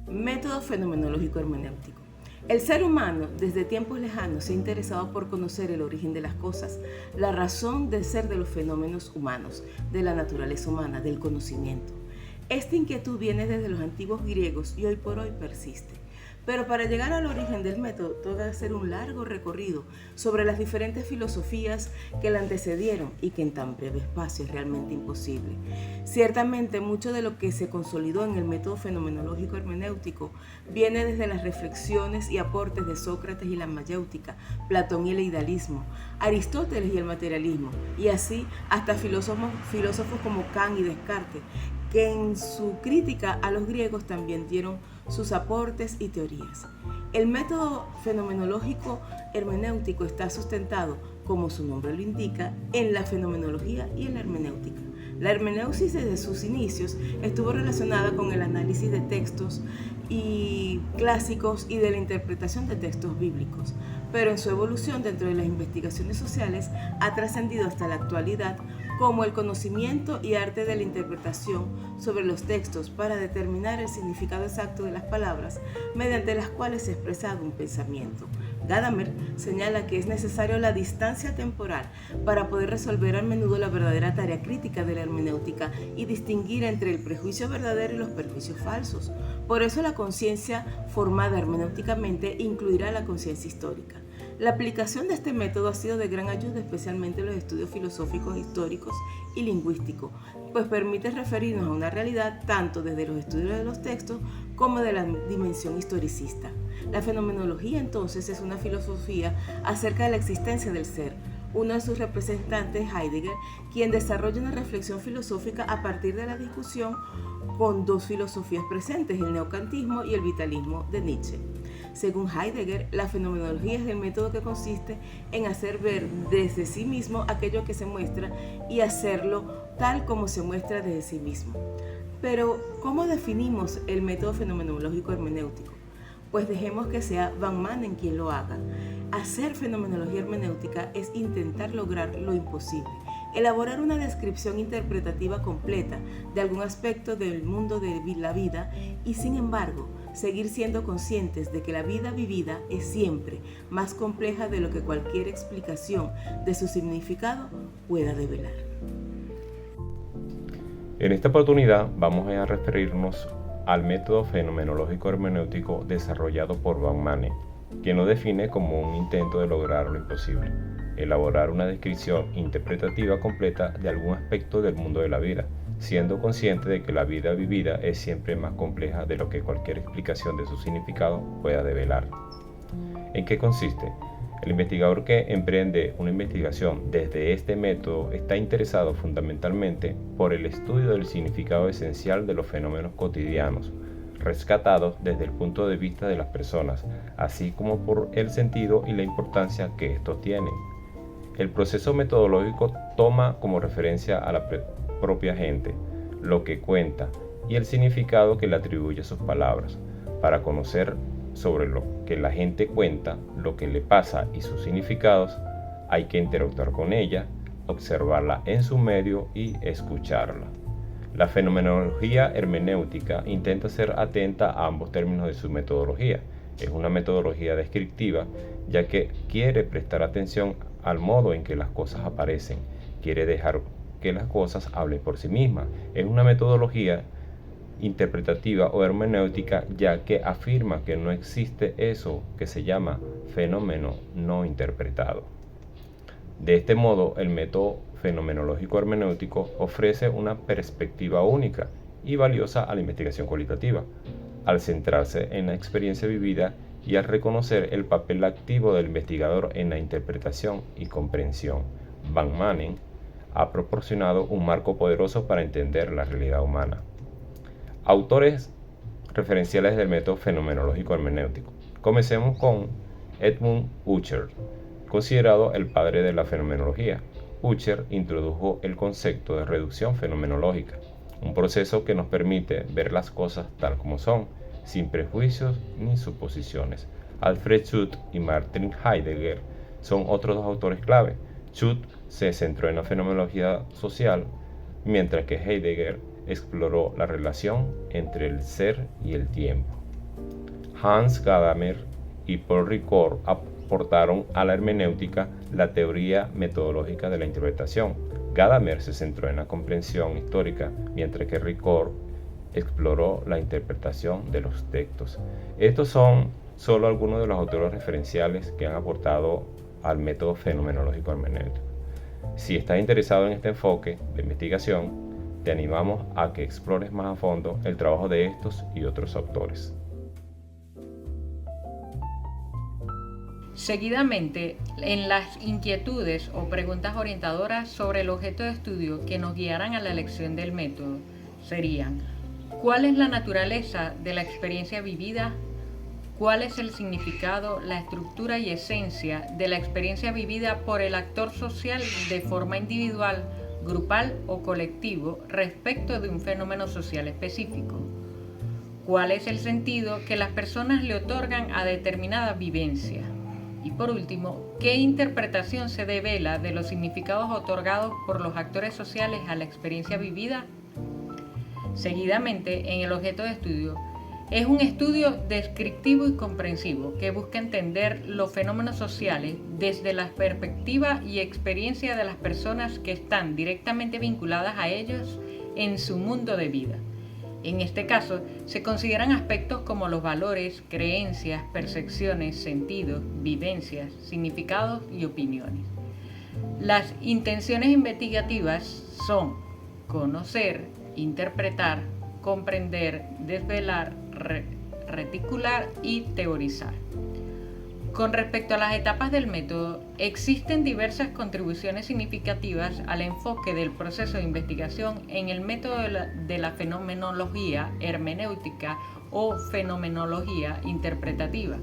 Método fenomenológico hermenéutico. El ser humano desde tiempos lejanos se ha interesado por conocer el origen de las cosas, la razón de ser de los fenómenos humanos, de la naturaleza humana, del conocimiento. Esta inquietud viene desde los antiguos griegos y hoy por hoy persiste. Pero para llegar al origen del método toca hacer un largo recorrido sobre las diferentes filosofías que la antecedieron y que en tan breve espacio es realmente imposible. Ciertamente mucho de lo que se consolidó en el método fenomenológico hermenéutico viene desde las reflexiones y aportes de Sócrates y la mayéutica, Platón y el idealismo, Aristóteles y el materialismo, y así hasta filósofos como Kant y Descartes, que en su crítica a los griegos también dieron sus aportes y teorías. El método fenomenológico hermenéutico está sustentado, como su nombre lo indica, en la fenomenología y en la hermenéutica. La hermeneusis desde sus inicios estuvo relacionada con el análisis de textos y clásicos y de la interpretación de textos bíblicos, pero en su evolución dentro de las investigaciones sociales ha trascendido hasta la actualidad como el conocimiento y arte de la interpretación sobre los textos para determinar el significado exacto de las palabras mediante las cuales se ha expresado un pensamiento. Gadamer señala que es necesario la distancia temporal para poder resolver a menudo la verdadera tarea crítica de la hermenéutica y distinguir entre el prejuicio verdadero y los prejuicios falsos. Por eso la conciencia formada hermenéuticamente incluirá la conciencia histórica. La aplicación de este método ha sido de gran ayuda, especialmente en los estudios filosóficos, históricos y lingüísticos, pues permite referirnos a una realidad tanto desde los estudios de los textos como de la dimensión historicista. La fenomenología, entonces, es una filosofía acerca de la existencia del ser. Uno de sus representantes, Heidegger, quien desarrolla una reflexión filosófica a partir de la discusión con dos filosofías presentes, el neocantismo y el vitalismo de Nietzsche. Según Heidegger, la fenomenología es el método que consiste en hacer ver desde sí mismo aquello que se muestra y hacerlo tal como se muestra desde sí mismo. Pero, ¿cómo definimos el método fenomenológico hermenéutico? Pues dejemos que sea Van Manen quien lo haga. Hacer fenomenología hermenéutica es intentar lograr lo imposible, elaborar una descripción interpretativa completa de algún aspecto del mundo de la vida y, sin embargo, seguir siendo conscientes de que la vida vivida es siempre más compleja de lo que cualquier explicación de su significado pueda develar. En esta oportunidad vamos a referirnos al método fenomenológico hermenéutico desarrollado por Van Manen, quien lo define como un intento de lograr lo imposible, elaborar una descripción interpretativa completa de algún aspecto del mundo de la vida, siendo consciente de que la vida vivida es siempre más compleja de lo que cualquier explicación de su significado pueda develar. ¿En qué consiste? El investigador que emprende una investigación desde este método está interesado fundamentalmente por el estudio del significado esencial de los fenómenos cotidianos, rescatados desde el punto de vista de las personas, así como por el sentido y la importancia que estos tienen. El proceso metodológico toma como referencia a la propia gente, lo que cuenta y el significado que le atribuye a sus palabras. Para conocer sobre lo que la gente cuenta, lo que le pasa y sus significados, hay que interactuar con ella, observarla en su medio y escucharla. La fenomenología hermenéutica intenta ser atenta a ambos términos de su metodología. Es una metodología descriptiva, ya que quiere prestar atención al modo en que las cosas aparecen, quiere dejar que las cosas hablen por sí mismas. Es una metodología interpretativa o hermenéutica, ya que afirma que no existe eso que se llama fenómeno no interpretado. De este modo, el método fenomenológico hermenéutico ofrece una perspectiva única y valiosa a la investigación cualitativa, al centrarse en la experiencia vivida y al reconocer el papel activo del investigador en la interpretación y comprensión. Van Manen ha proporcionado un marco poderoso para entender la realidad humana. Autores referenciales del método fenomenológico hermenéutico. Comencemos con Edmund Husserl, considerado el padre de la fenomenología. Husserl introdujo el concepto de reducción fenomenológica, un proceso que nos permite ver las cosas tal como son, sin prejuicios ni suposiciones. Alfred Schut y Martin Heidegger son otros dos autores clave. Schut se centró en la fenomenología social, mientras que Heidegger exploró la relación entre el ser y el tiempo. Hans Gadamer y Paul Ricoeur aportaron a la hermenéutica la teoría metodológica de la interpretación. Gadamer se centró en la comprensión histórica, mientras que Ricoeur exploró la interpretación de los textos. Estos son solo algunos de los autores referenciales que han aportado al método fenomenológico hermenéutico. Si estás interesado en este enfoque de investigación, te animamos a que explores más a fondo el trabajo de estos y otros autores. Seguidamente, en las inquietudes o preguntas orientadoras sobre el objeto de estudio que nos guiarán a la elección del método serían: ¿cuál es la naturaleza de la experiencia vivida? ¿Cuál es el significado, la estructura y esencia de la experiencia vivida por el actor social de forma individual, grupal o colectivo respecto de un fenómeno social específico? ¿Cuál es el sentido que las personas le otorgan a determinada vivencia? Y por último, ¿qué interpretación se devela de los significados otorgados por los actores sociales a la experiencia vivida? Seguidamente, en el objeto de estudio, es un estudio descriptivo y comprensivo que busca entender los fenómenos sociales desde la perspectiva y experiencia de las personas que están directamente vinculadas a ellos en su mundo de vida. En este caso, se consideran aspectos como los valores, creencias, percepciones, sentidos, vivencias, significados y opiniones. Las intenciones investigativas son conocer, interpretar, comprender, desvelar, reticular y teorizar. Con respecto a las etapas del método, existen diversas contribuciones significativas al enfoque del proceso de investigación en el método de la fenomenología hermenéutica o fenomenología interpretativa.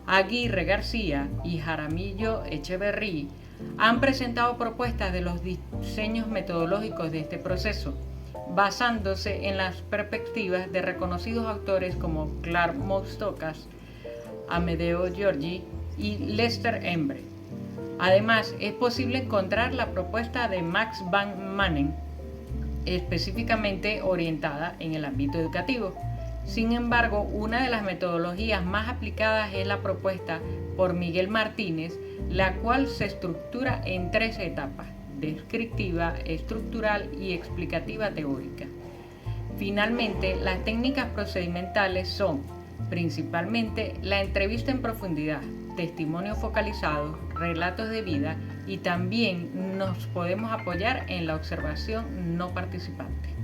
Aguirre García y Jaramillo Echeverry han presentado propuestas de los diseños metodológicos de este proceso, basándose en las perspectivas de reconocidos autores como Clark Moustakas, Amedeo Giorgi y Lester Embre. Además, es posible encontrar la propuesta de Max van Manen, específicamente orientada en el ámbito educativo. Sin embargo, una de las metodologías más aplicadas es la propuesta por Miguel Martínez, la cual se estructura en 3 etapas: descriptiva, estructural y explicativa teórica. Finalmente, las técnicas procedimentales son principalmente la entrevista en profundidad, testimonios focalizados, relatos de vida, y también nos podemos apoyar en la observación no participante.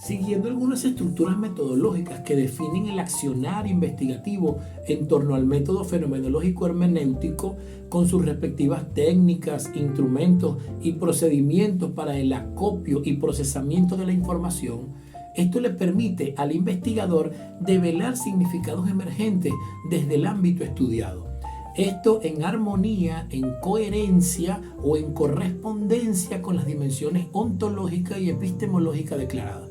Siguiendo algunas estructuras metodológicas que definen el accionar investigativo en torno al método fenomenológico hermenéutico, con sus respectivas técnicas, instrumentos y procedimientos para el acopio y procesamiento de la información, esto le permite al investigador develar significados emergentes desde el ámbito estudiado. Esto en armonía, en coherencia o en correspondencia con las dimensiones ontológicas y epistemológicas declaradas.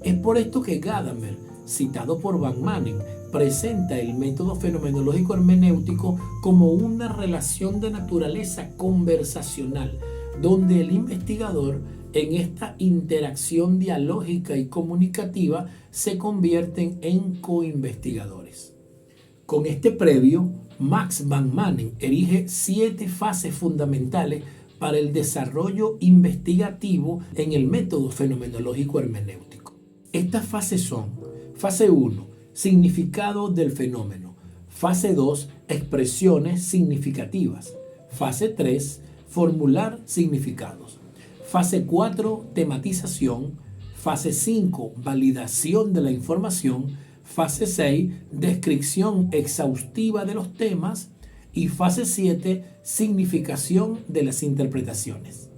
Es por esto que Gadamer, citado por van Manen, presenta el método fenomenológico hermenéutico como una relación de naturaleza conversacional, donde el investigador, en esta interacción dialógica y comunicativa, se convierten en coinvestigadores. Con este previo, Max van Manen erige 7 fases fundamentales para el desarrollo investigativo en el método fenomenológico hermenéutico. Estas fases son: fase 1, significado del fenómeno; fase 2, expresiones significativas; fase 3, formular significados; fase 4, tematización; fase 5, validación de la información; fase 6, descripción exhaustiva de los temas; y fase 7, significación de las interpretaciones.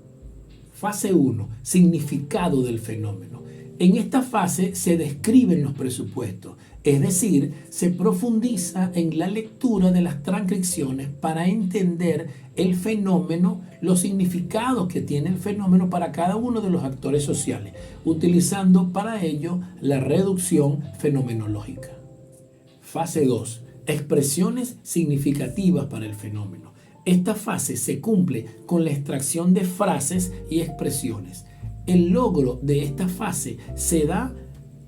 Fase 1, significado del fenómeno. En esta fase se describen los presupuestos, es decir, se profundiza en la lectura de las transcripciones para entender el fenómeno, los significados que tiene el fenómeno para cada uno de los actores sociales, utilizando para ello la reducción fenomenológica. Fase 2. Expresiones significativas para el fenómeno. Esta fase se cumple con la extracción de frases y expresiones. El logro de esta fase se da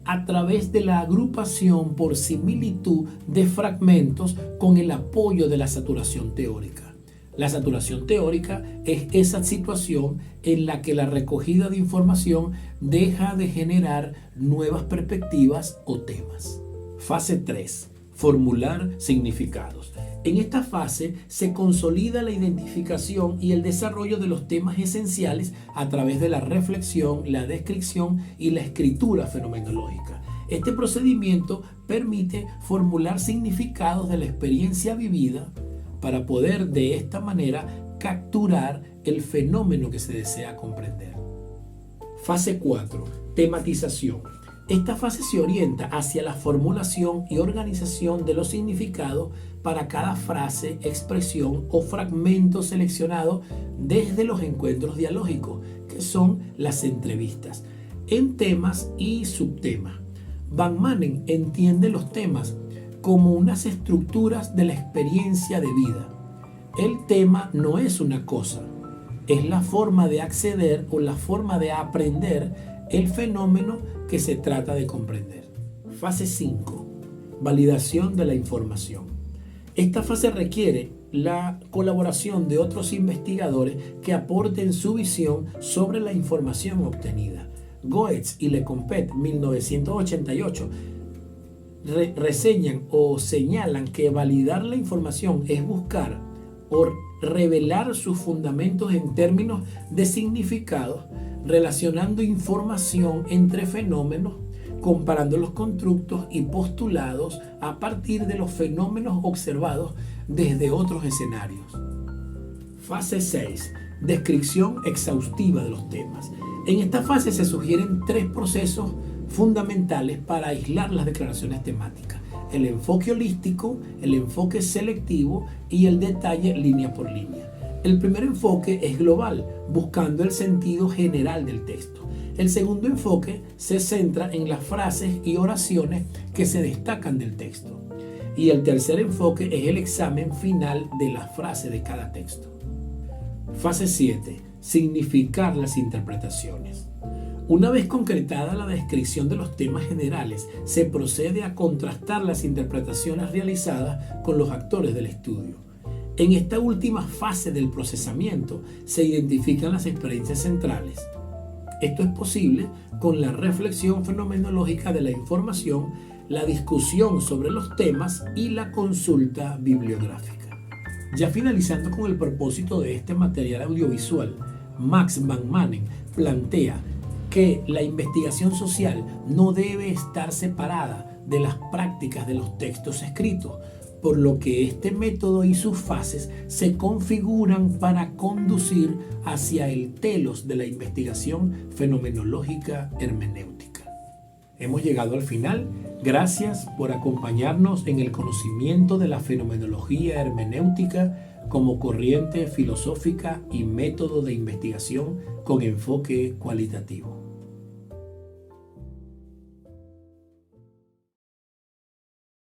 a través de la agrupación por similitud de fragmentos con el apoyo de la saturación teórica. La saturación teórica es esa situación en la que la recogida de información deja de generar nuevas perspectivas o temas. Fase 3. Formular significados. En esta fase se consolida la identificación y el desarrollo de los temas esenciales a través de la reflexión, la descripción y la escritura fenomenológica. Este procedimiento permite formular significados de la experiencia vivida para poder de esta manera capturar el fenómeno que se desea comprender. Fase 4. Tematización. Esta fase se orienta hacia la formulación y organización de los significados para cada frase, expresión o fragmento seleccionado desde los encuentros dialógicos, que son las entrevistas, en temas y subtemas. Van Manen entiende los temas como unas estructuras de la experiencia de vida. El tema no es una cosa, es la forma de acceder o la forma de aprender el fenómeno que se trata de comprender. Fase 5. Validación de la información. Esta fase requiere la colaboración de otros investigadores que aporten su visión sobre la información obtenida. Goetz y Lecompte, 1988, reseñan o señalan que validar la información es buscar o revelar sus fundamentos en términos de significados, relacionando información entre fenómenos, comparando los constructos y postulados a partir de los fenómenos observados desde otros escenarios. Fase 6. Descripción exhaustiva de los temas. En esta fase se sugieren 3 procesos fundamentales para aislar las declaraciones temáticas: el enfoque holístico, el enfoque selectivo y el detalle línea por línea. El primer enfoque es global, buscando el sentido general del texto. El segundo enfoque se centra en las frases y oraciones que se destacan del texto. Y el tercer enfoque es el examen final de la frase de cada texto. Fase 7. Significar las interpretaciones. Una vez concretada la descripción de los temas generales, se procede a contrastar las interpretaciones realizadas con los actores del estudio. En esta última fase del procesamiento se identifican las experiencias centrales. Esto es posible con la reflexión fenomenológica de la información, la discusión sobre los temas y la consulta bibliográfica. Ya finalizando con el propósito de este material audiovisual, Max Van Manen plantea que la investigación social no debe estar separada de las prácticas de los textos escritos, por lo que este método y sus fases se configuran para conducir hacia el telos de la investigación fenomenológica hermenéutica. Hemos llegado al final. Gracias por acompañarnos en el conocimiento de la fenomenología hermenéutica como corriente filosófica y método de investigación con enfoque cualitativo.